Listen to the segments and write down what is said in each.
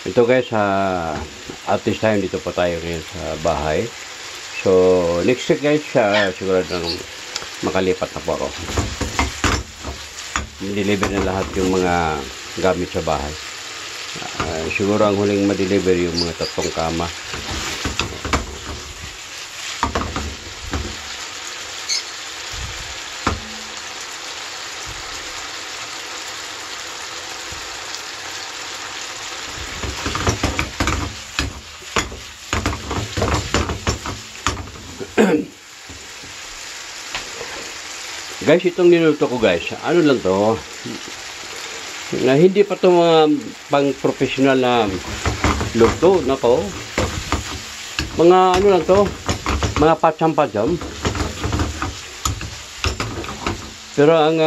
Ito guys, at this time dito pa tayo ngayon sa bahay. So, next week guys, sigurado nang makalipat na po ako. Deliver na lahat yung mga gamit sa bahay. Siguro ang huling ma-deliver yung mga 3 kama. Guys, itong niluto ko guys, ano lang to, na hindi pa to mga pang professional na luto, nako, mga ano lang to, mga patsam-patsam. Pero ang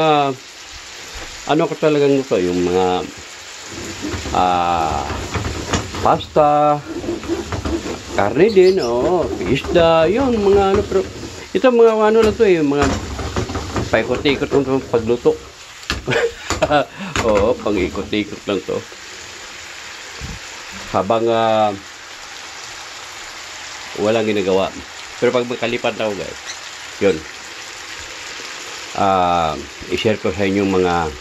ano ko talagang luto, yung mga pasta, karne din, isda, yun, mga ano, pero ito mga ano lang to, yung mga paikot-ikot lang ito pagluto. Oo, pang-ikot-ikot lang to. Habang walang ginagawa. Pero pag makalipat na ako guys, yun. I-share ko sa inyo mga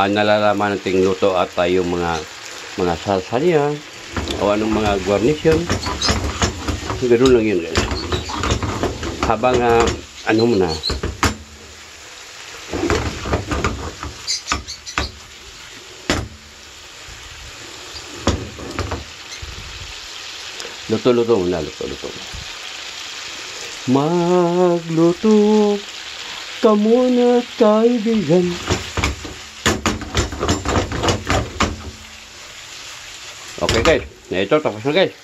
nalalaman nating luto at yung mga salsa niya o anong mga guarnition. Ganoon lang yun guys. Habang ano mo na, luto-luto muna, luto-luto. Magluto ka muna, kaibigan. Okay guys, na ito, tapos na guys.